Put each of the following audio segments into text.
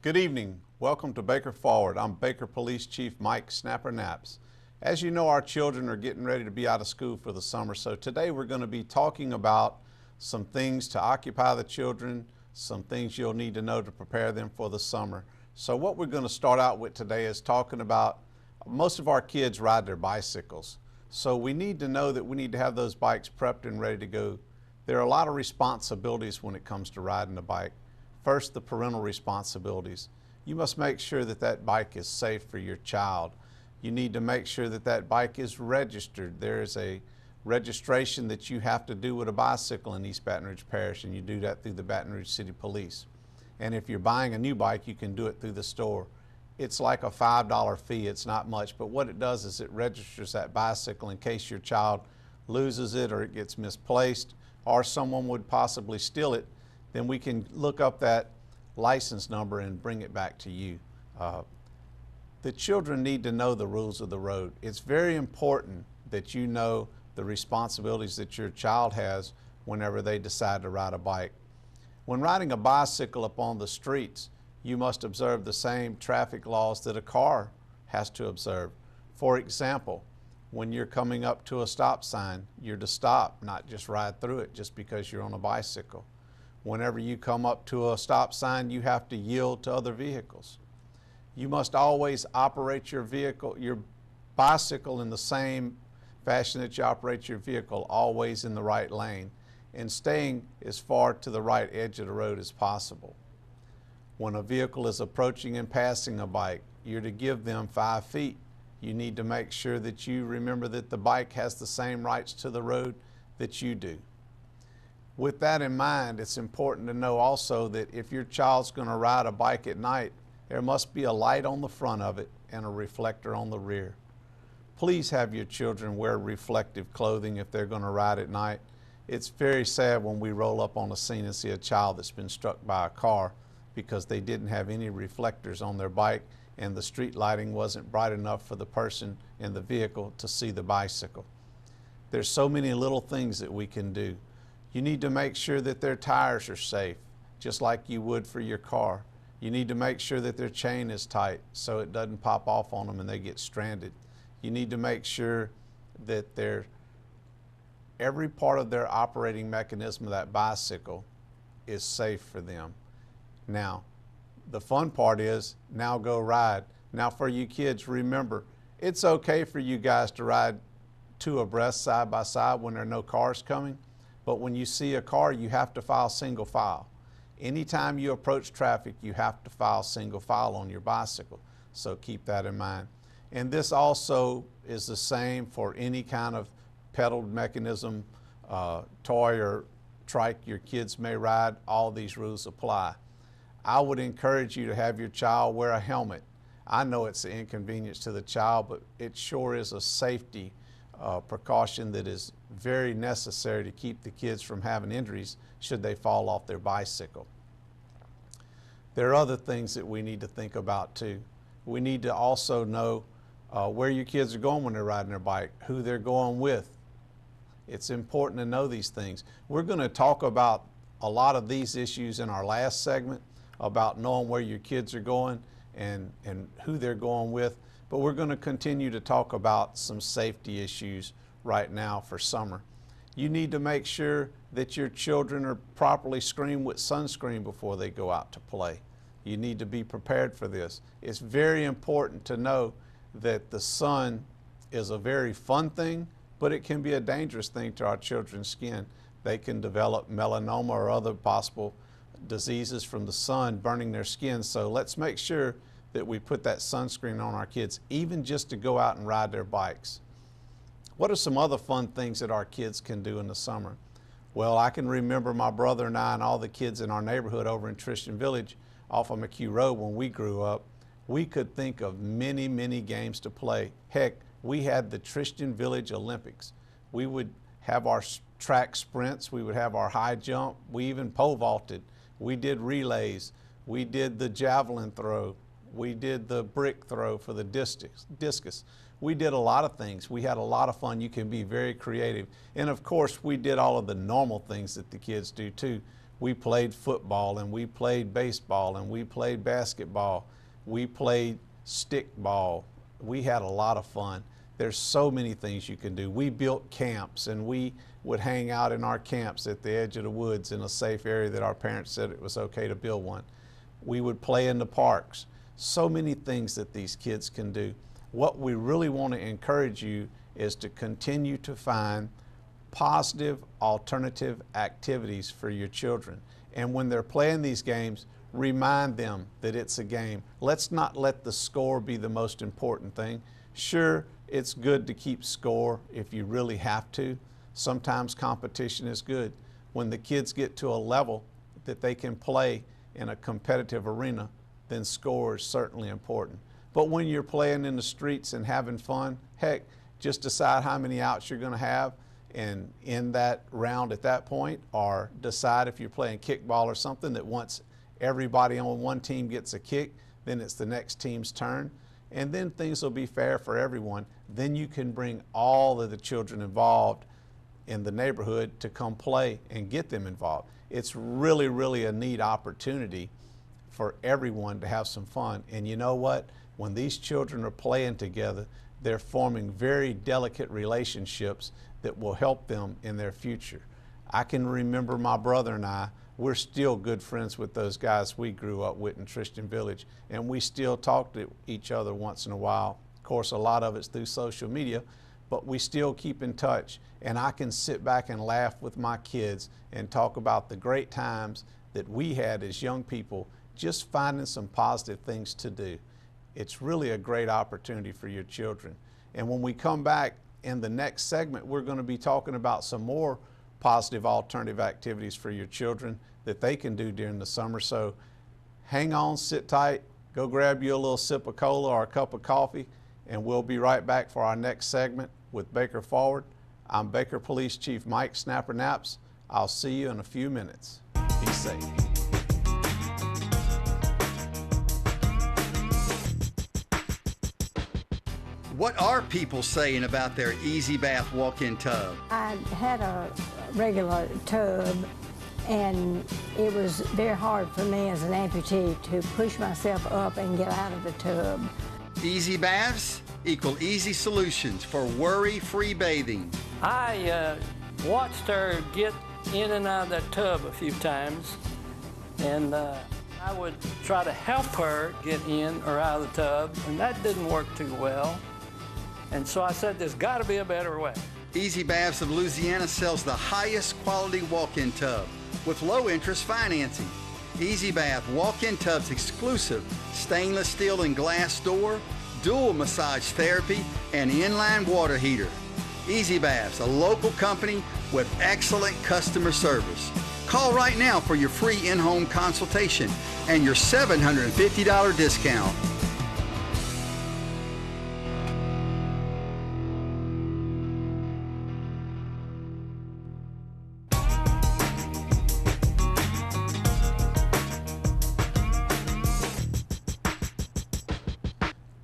Good evening. Welcome to Baker Forward. I'm Baker Police Chief Mike Snapper Naps. As you know, our children are getting ready to be out of school for the summer, so today we're going to be talking about some things to occupy the children, some things you'll need to know to prepare them for the summer. So what we're going to start out with today is talking about most of our kids ride their bicycles. So we need to know that we need to have those bikes prepped and ready to go. There are a lot of responsibilities when it comes to riding a bike. First, the parental responsibilities. You must make sure that that bike is safe for your child. You need to make sure that that bike is registered. There is a registration that you have to do with a bicycle in East Baton Rouge Parish, and you do that through the Baton Rouge City Police. And if you're buying a new bike, you can do it through the store. It's like a $5 fee. It's not much, but what it does is it registers that bicycle in case your child loses it or it gets misplaced or someone would possibly steal it. Then we can look up that license number and bring it back to you. The children need to know the rules of the road. It's very important that you know the responsibilities that your child has whenever they decide to ride a bike. When riding a bicycle upon the streets, you must observe the same traffic laws that a car has to observe. For example, when you're coming up to a stop sign, you're to stop, not just ride through it just because you're on a bicycle. Whenever you come up to a stop sign, you have to yield to other vehicles. You must always operate your bicycle in the same fashion that you operate your vehicle, always in the right lane, and staying as far to the right edge of the road as possible. When a vehicle is approaching and passing a bike, you're to give them 5 feet. You need to make sure that you remember that the bike has the same rights to the road that you do. With that in mind, it's important to know also that if your child's going to ride a bike at night, there must be a light on the front of it and a reflector on the rear. Please have your children wear reflective clothing if they're going to ride at night. It's very sad when we roll up on a scene and see a child that's been struck by a car because they didn't have any reflectors on their bike and the street lighting wasn't bright enough for the person in the vehicle to see the bicycle. There's so many little things that we can do. You need to make sure that their tires are safe, just like you would for your car. You need to make sure that their chain is tight so it doesn't pop off on them and they get stranded. You need to make sure that every part of their operating mechanism of that bicycle is safe for them. Now, the fun part is, now go ride. Now for you kids, remember, it's okay for you guys to ride 2 abreast side by side when there are no cars coming. But when you see a car, you have to file single file. Anytime you approach traffic, you have to file single file on your bicycle. So keep that in mind. And this also is the same for any kind of pedaled mechanism, toy or trike your kids may ride. All these rules apply. I would encourage you to have your child wear a helmet. I know it's an inconvenience to the child, but it sure is a safety precaution that is very necessary to keep the kids from having injuries should they fall off their bicycle. There are other things that we need to think about too. We need to also know where your kids are going when they're riding their bike, who they're going with. It's important to know these things. We're going to talk about a lot of these issues in our last segment about knowing where your kids are going and who they're going with. But we're going to continue to talk about some safety issues right now for summer. You need to make sure that your children are properly screened with sunscreen before they go out to play. You need to be prepared for this. It's very important to know that the sun is a very fun thing, but it can be a dangerous thing to our children's skin. They can develop melanoma or other possible diseases from the sun burning their skin. So let's make sure that we put that sunscreen on our kids, even just to go out and ride their bikes. What are some other fun things that our kids can do in the summer? Well, I can remember my brother and I and all the kids in our neighborhood over in Tristan Village off of McHugh Road when we grew up. We could think of many, many games to play. Heck, we had the Tristan Village Olympics. We would have our track sprints, we would have our high jump, we even pole vaulted. We did relays, we did the javelin throw, we did the brick throw for the discus. We did a lot of things. We had a lot of fun. You can be very creative. And of course, we did all of the normal things that the kids do too. We played football, and we played baseball, and we played basketball. We played stickball. We had a lot of fun. There's so many things you can do. We built camps, and we would hang out in our camps at the edge of the woods in a safe area that our parents said it was okay to build one. We would play in the parks. So many things that these kids can do. What we really want to encourage you is to continue to find positive alternative activities for your children. And when they're playing these games, remind them that it's a game. Let's not let the score be the most important thing. Sure, it's good to keep score if you really have to. Sometimes competition is good. When the kids get to a level that they can play in a competitive arena, then score is certainly important. But when you're playing in the streets and having fun, heck, just decide how many outs you're going to have and end that round at that point, or decide if you're playing kickball or something that once everybody on one team gets a kick, then it's the next team's turn. And then things will be fair for everyone. Then you can bring all of the children involved in the neighborhood to come play and get them involved. It's really, really a neat opportunity for everyone to have some fun. And you know what? When these children are playing together, they're forming very delicate relationships that will help them in their future. I can remember my brother and I, we're still good friends with those guys we grew up with in Tristan Village, and we still talk to each other once in a while. Of course, a lot of it's through social media, but we still keep in touch. And I can sit back and laugh with my kids and talk about the great times that we had as young people, just finding some positive things to do. It's really a great opportunity for your children. And when we come back in the next segment, we're going to be talking about some more positive alternative activities for your children that they can do during the summer. So hang on, sit tight, go grab you a little sip of cola or a cup of coffee, and we'll be right back for our next segment with Baker Forward. I'm Baker Police Chief Mike Snapper Naps. I'll see you in a few minutes. Be safe. What are people saying about their Easy Bath walk-in tub? I had a regular tub, and it was very hard for me as an amputee to push myself up and get out of the tub. Easy Baths equal easy solutions for worry-free bathing. I watched her get in and out of that tub a few times, and I would try to help her get in or out of the tub, and that didn't work too well. And so I said, there's got to be a better way. Easy Baths of Louisiana sells the highest quality walk-in tub with low interest financing. Easy Bath walk-in tubs exclusive stainless steel and glass door, dual massage therapy, and inline water heater. Easy Baths, a local company with excellent customer service. Call right now for your free in-home consultation and your $750 discount.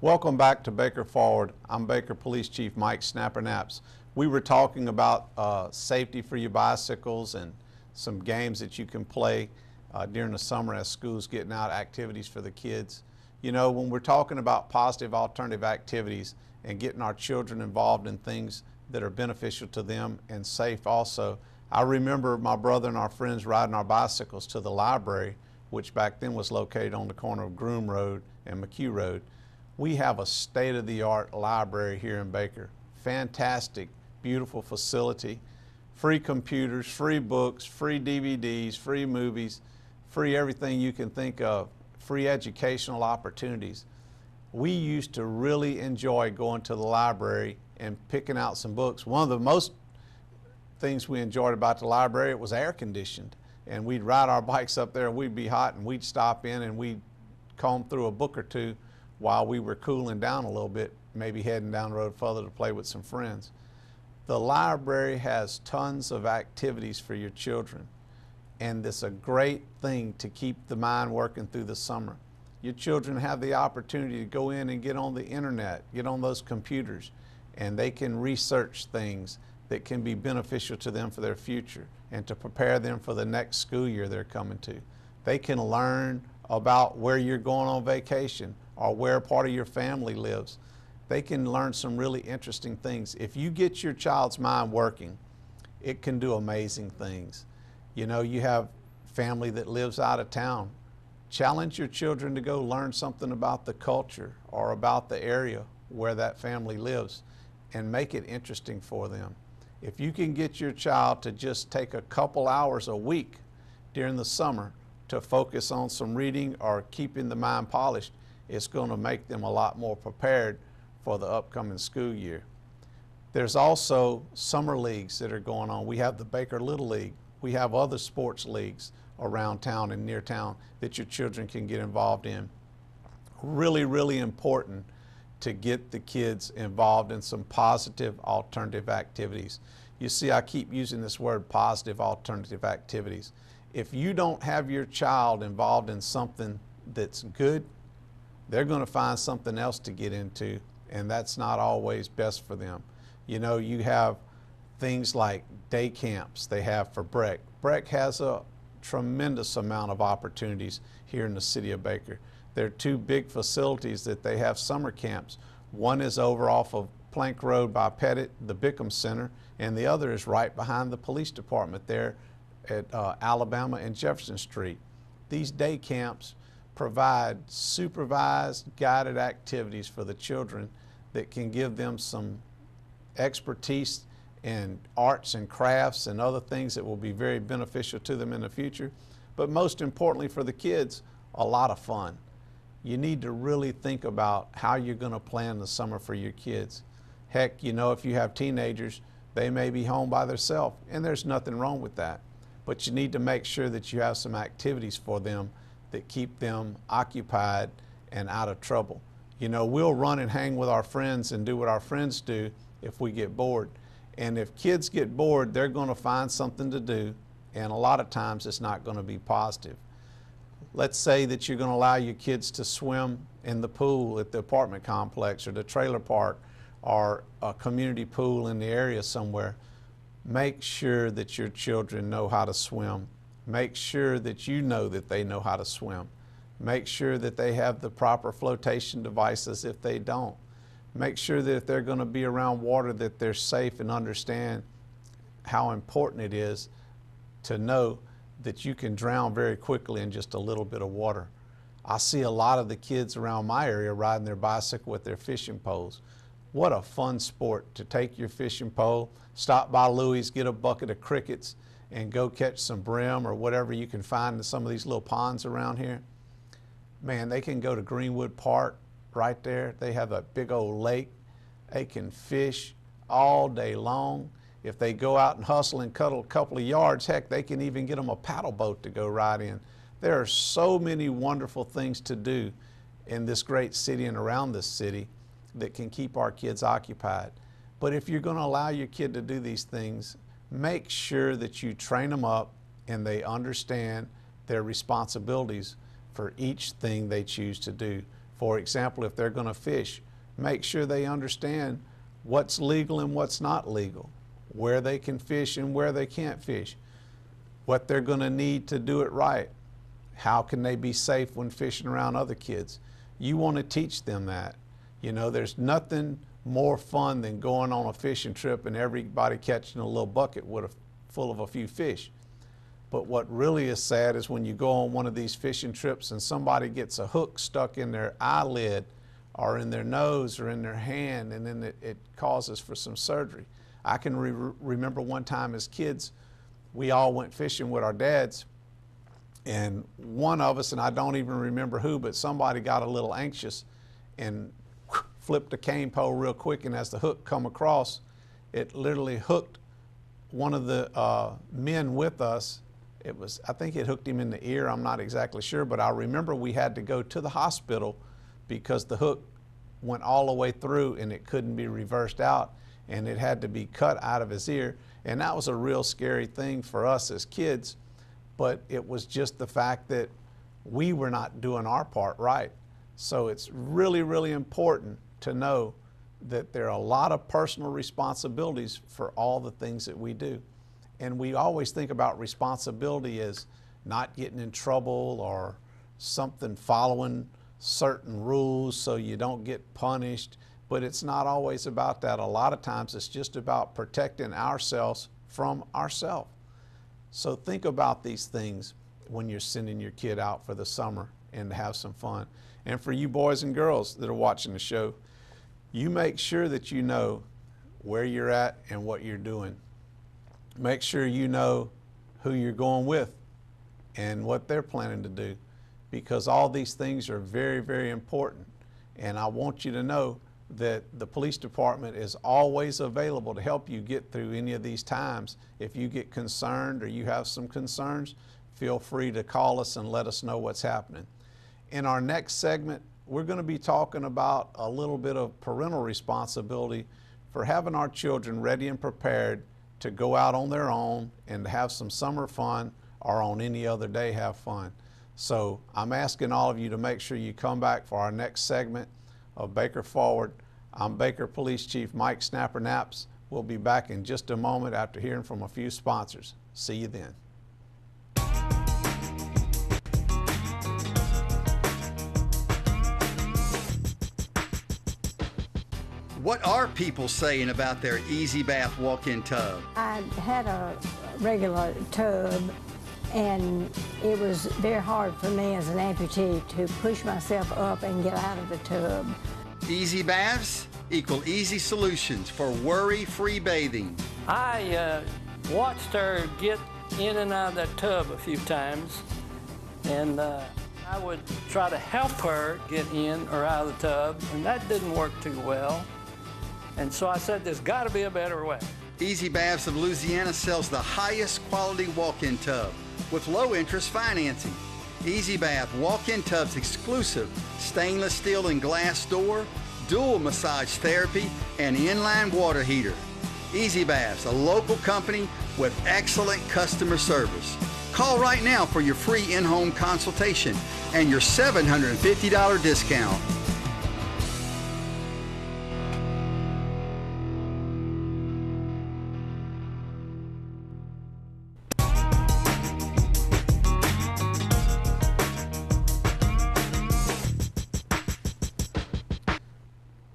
Welcome back to Baker Forward. I'm Baker Police Chief Mike Snapper Naps. We were talking about safety for your bicycles and some games that you can play during the summer as school's getting out, activities for the kids. You know, when we're talking about positive alternative activities and getting our children involved in things that are beneficial to them and safe also, I remember my brother and our friends riding our bicycles to the library, which back then was located on the corner of Groom Road and McHugh Road. We have a state-of-the-art library here in Baker. Fantastic, beautiful facility, free computers, free books, free DVDs, free movies, free everything you can think of, free educational opportunities. We used to really enjoy going to the library and picking out some books. One of the most things we enjoyed about the library, it was air conditioned. And we'd ride our bikes up there and we'd be hot and we'd stop in and we'd comb through a book or two while we were cooling down a little bit, maybe heading down the road further to play with some friends. The library has tons of activities for your children, and it's a great thing to keep the mind working through the summer. Your children have the opportunity to go in and get on the internet, get on those computers, and they can research things. that can be beneficial to them for their future and to prepare them for the next school year they're coming to. They can learn about where you're going on vacation or where part of your family lives. They can learn some really interesting things. If you get your child's mind working, it can do amazing things. You know, you have family that lives out of town. Challenge your children to go learn something about the culture or about the area where that family lives and make it interesting for them. If you can get your child to just take a couple hours a week during the summer to focus on some reading or keeping the mind polished, it's going to make them a lot more prepared for the upcoming school year. There's also summer leagues that are going on. We have the Baker Little League. We have other sports leagues around town and near town that your children can get involved in. Really, really important to get the kids involved in some positive alternative activities. You see, I keep using this word, positive alternative activities. If you don't have your child involved in something that's good, they're going to find something else to get into, and that's not always best for them. You know, you have things like day camps they have for BREC. BREC has a tremendous amount of opportunities here in the city of Baker. There are two big facilities that they have summer camps. One is over off of Plank Road by Pettit, the Bickham Center, and the other is right behind the police department there at Alabama and Jefferson Street. These day camps provide supervised, guided activities for the children that can give them some expertise in arts and crafts and other things that will be very beneficial to them in the future. But most importantly for the kids, a lot of fun. You need to really think about how you're going to plan the summer for your kids. Heck, you know, if you have teenagers, they may be home by themselves, and there's nothing wrong with that. But you need to make sure that you have some activities for them that keep them occupied and out of trouble. You know, we'll run and hang with our friends and do what our friends do if we get bored. And if kids get bored, they're going to find something to do, and a lot of times it's not going to be positive. Let's say that you're going to allow your kids to swim in the pool at the apartment complex or the trailer park or a community pool in the area somewhere. Make sure that your children know how to swim. Make sure that you know that they know how to swim. Make sure that they have the proper flotation devices if they don't. Make sure that if they're going to be around water that they're safe and understand how important it is to know that you can drown very quickly in just a little bit of water. I see a lot of the kids around my area riding their bicycle with their fishing poles. What a fun sport to take your fishing pole, stop by Louie's, get a bucket of crickets, and go catch some brim or whatever you can find in some of these little ponds around here. Man, they can go to Greenwood Park right there. They have a big old lake. They can fish all day long. If they go out and hustle and cut a couple of yards, heck, they can even get them a paddle boat to go ride in. There are so many wonderful things to do in this great city and around this city that can keep our kids occupied. But if you're going to allow your kid to do these things, make sure that you train them up and they understand their responsibilities for each thing they choose to do. For example, if they're going to fish, make sure they understand what's legal and what's not legal, where they can fish and where they can't fish, what they're going to need to do it right, how can they be safe when fishing around other kids. You want to teach them that. You know, there's nothing more fun than going on a fishing trip and everybody catching a little bucket full of a few fish. But what really is sad is when you go on one of these fishing trips and somebody gets a hook stuck in their eyelid or in their nose or in their hand, and then it causes for some surgery. I can remember one time as kids, we all went fishing with our dads, and one of us, and I don't even remember who, but somebody got a little anxious and flipped a cane pole real quick, and as the hook come across, it literally hooked one of the men with us. I think it hooked him in the ear, I'm not exactly sure, but I remember we had to go to the hospital because the hook went all the way through and it couldn't be reversed out, and it had to be cut out of his ear. And that was a real scary thing for us as kids, but it was just the fact that we were not doing our part right. So it's really, really important to know that there are a lot of personal responsibilities for all the things that we do. And we always think about responsibility as not getting in trouble or something, following certain rules so you don't get punished. But it's not always about that. A lot of times it's just about protecting ourselves from ourselves. So think about these things when you're sending your kid out for the summer and to have some fun. And for you boys and girls that are watching the show, you make sure that you know where you're at and what you're doing. Make sure you know who you're going with and what they're planning to do, because all these things are very, very important. And I want you to know that the police department is always available to help you get through any of these times. If you get concerned or you have some concerns, feel free to call us and let us know what's happening. In our next segment, we're going to be talking about a little bit of parental responsibility for having our children ready and prepared to go out on their own and to have some summer fun, or on any other day have fun. So I'm asking all of you to make sure you come back for our next segment of Baker Forward. I'm Baker Police Chief Mike Snapper Naps. We'll be back in just a moment after hearing from a few sponsors. See you then. What are people saying about their Easy Bath walk-in tub? I had a regular tub, and it was very hard for me as an amputee to push myself up and get out of the tub. Easy Baths equal easy solutions for worry-free bathing. I watched her get in and out of that tub a few times, and I would try to help her get in or out of the tub, and that didn't work too well. And so I said, there's got to be a better way. Easy Baths of Louisiana sells the highest quality walk-in tub with low interest financing. Easy Bath walk-in tubs exclusive stainless steel and glass door, dual massage therapy, and inline water heater. Easy Baths, a local company with excellent customer service. Call right now for your free in-home consultation and your $750 discount.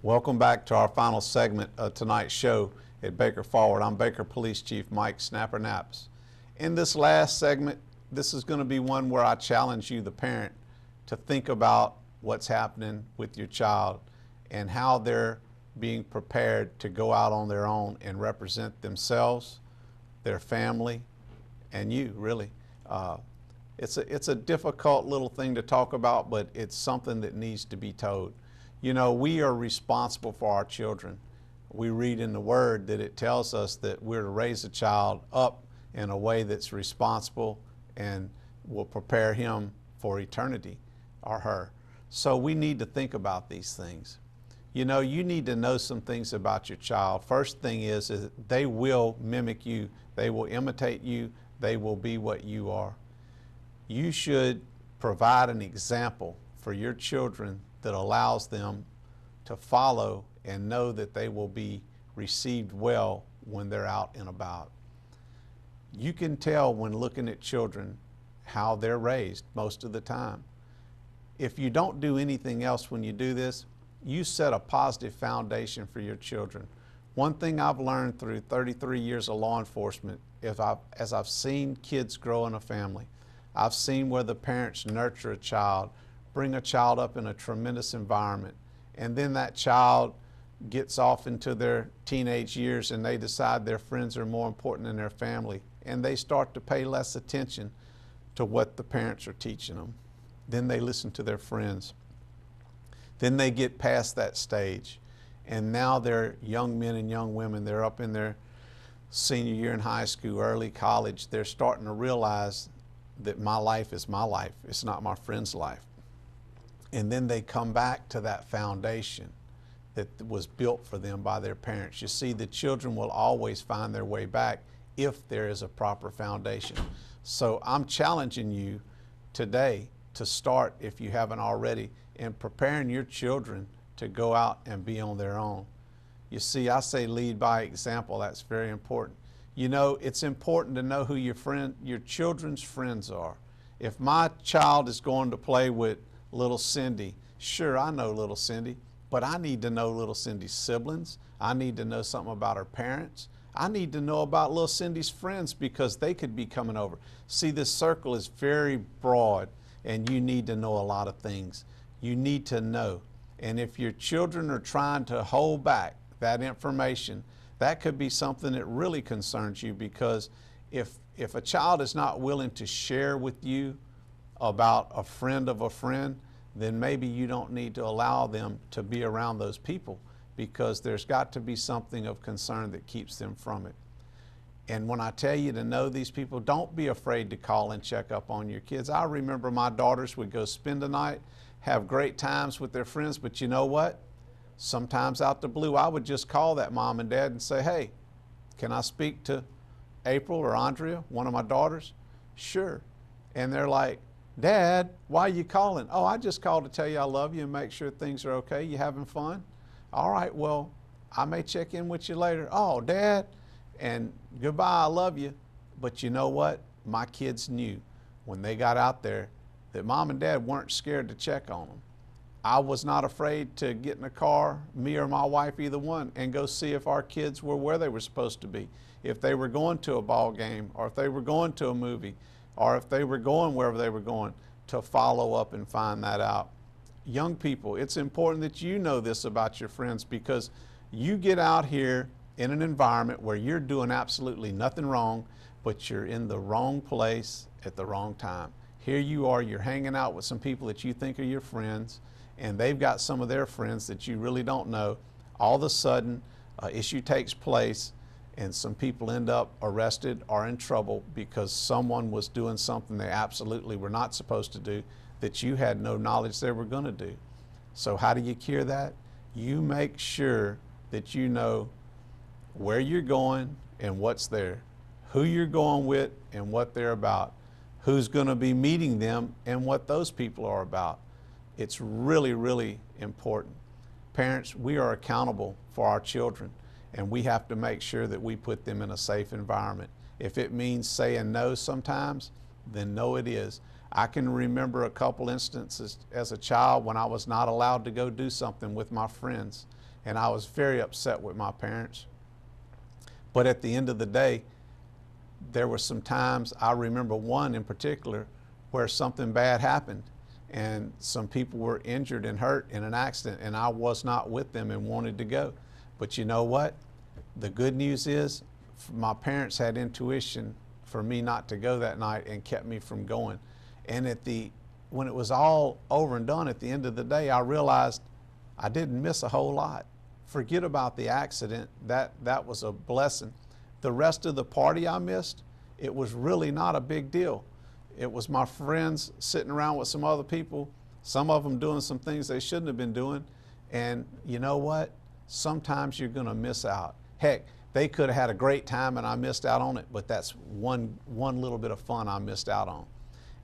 Welcome back to our final segment of tonight's show at Baker Forward. I'm Baker Police Chief Mike Snapper Naps. In this last segment, this is going to be one where I challenge you, the parent, to think about what's happening with your child and how they're being prepared to go out on their own and represent themselves, their family, and you, really. It's a difficult little thing to talk about, but it's something that needs to be told. You know, we are responsible for our children. We read in the Word that it tells us that we're to raise a child up in a way that's responsible and will prepare him for eternity, or her. So we need to think about these things. You know, you need to know some things about your child. First thing is they will mimic you. They will imitate you. They will be what you are. You should provide an example for your children that allows them to follow and know that they will be received well when they're out and about. You can tell when looking at children how they're raised most of the time. If you don't do anything else when you do this, you set a positive foundation for your children. One thing I've learned through 33 years of law enforcement is as I've seen kids grow in a family, I've seen where the parents nurture a child, bring a child up in a tremendous environment, and then that child gets off into their teenage years and they decide their friends are more important than their family, and they start to pay less attention to what the parents are teaching them. Then they listen to their friends. Then they get past that stage, and now they're young men and young women. They're up in their senior year in high school, early college. They're starting to realize that my life is my life. It's not my friend's life. And then they come back to that foundation that was built for them by their parents. You see, the children will always find their way back if there is a proper foundation. So I'm challenging you today to start, if you haven't already, in preparing your children to go out and be on their own. You see, I say lead by example. That's very important. You know, it's important to know who your children's friends are. If my child is going to play with little Cindy, sure, I know little Cindy, but I need to know little Cindy's siblings. I need to know something about her parents. I need to know about little Cindy's friends because they could be coming over. See, this circle is very broad and you need to know a lot of things. You need to know. And if your children are trying to hold back that information, that could be something that really concerns you, because if a child is not willing to share with you about a friend of a friend, then maybe you don't need to allow them to be around those people, because there's got to be something of concern that keeps them from it. And when I tell you to know these people, don't be afraid to call and check up on your kids. I remember my daughters would go spend the night, have great times with their friends, but you know what? Sometimes out the blue, I would just call that mom and dad and say, hey, can I speak to April or Andrea, one of my daughters? Sure. And they're like, Dad, why are you calling? Oh, I just called to tell you I love you and make sure things are okay. You having fun? All right, well, I may check in with you later. Oh, Dad, and goodbye, I love you. But you know what? My kids knew when they got out there that Mom and Dad weren't scared to check on them. I was not afraid to get in a car, me or my wife, either one, and go see if our kids were where they were supposed to be. If they were going to a ball game, or if they were going to a movie, or if they were going wherever they were going, to follow up and find that out. Young people, it's important that you know this about your friends, because you get out here in an environment where you're doing absolutely nothing wrong, but you're in the wrong place at the wrong time. Here you are, you're hanging out with some people that you think are your friends, and they've got some of their friends that you really don't know. All of a sudden, an issue takes place and some people end up arrested or in trouble because someone was doing something they absolutely were not supposed to do that you had no knowledge they were going to do. So how do you cure that? You make sure that you know where you're going and what's there, who you're going with and what they're about, who's going to be meeting them and what those people are about. It's really, really important. Parents, we are accountable for our children, and we have to make sure that we put them in a safe environment. If it means saying no sometimes, then no it is. I can remember a couple instances as a child when I was not allowed to go do something with my friends, and I was very upset with my parents. But at the end of the day, there were some times, I remember one in particular, where something bad happened and some people were injured and hurt in an accident, and I was not with them and wanted to go. But you know what? The good news is my parents had intuition for me not to go that night and kept me from going. And when it was all over and done at the end of the day, I realized I didn't miss a whole lot. Forget about the accident. That was a blessing. The rest of the party I missed, it was really not a big deal. It was my friends sitting around with some other people, some of them doing some things they shouldn't have been doing. And you know what? Sometimes you're going to miss out. Heck, they could have had a great time and I missed out on it, but that's one little bit of fun I missed out on.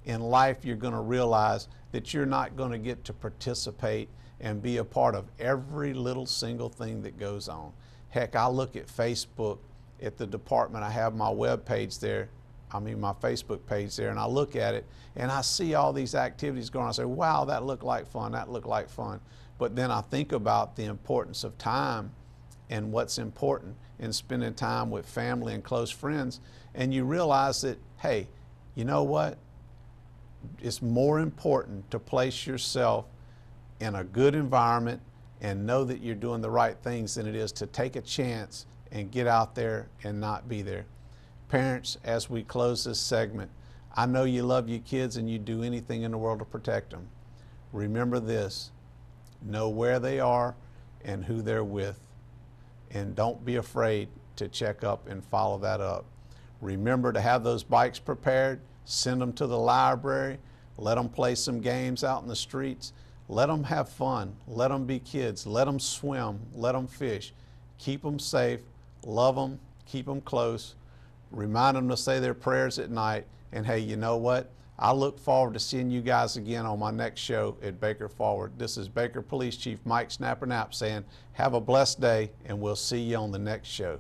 In life, you're going to realize that you're not going to get to participate and be a part of every little single thing that goes on. Heck, I look at Facebook at the department, I have my web page there, my Facebook page there, and I look at it and I see all these activities going on. I say, wow, that looked like fun, that looked like fun. But then I think about the importance of time and what's important in spending time with family and close friends, and you realize that, hey, you know what? It's more important to place yourself in a good environment and know that you're doing the right things than it is to take a chance and get out there and not be there. Parents, as we close this segment, I know you love your kids and you'd do anything in the world to protect them. Remember this, know where they are and who they're with, and don't be afraid to check up and follow that up. Remember to have those bikes prepared, send them to the library, let them play some games out in the streets, let them have fun, let them be kids, let them swim, let them fish, keep them safe, love them, keep them close, remind them to say their prayers at night, and hey, you know what? I look forward to seeing you guys again on my next show at Baker Forward. This is Baker Police Chief Mike Snapper Knapp saying, have a blessed day, and we'll see you on the next show.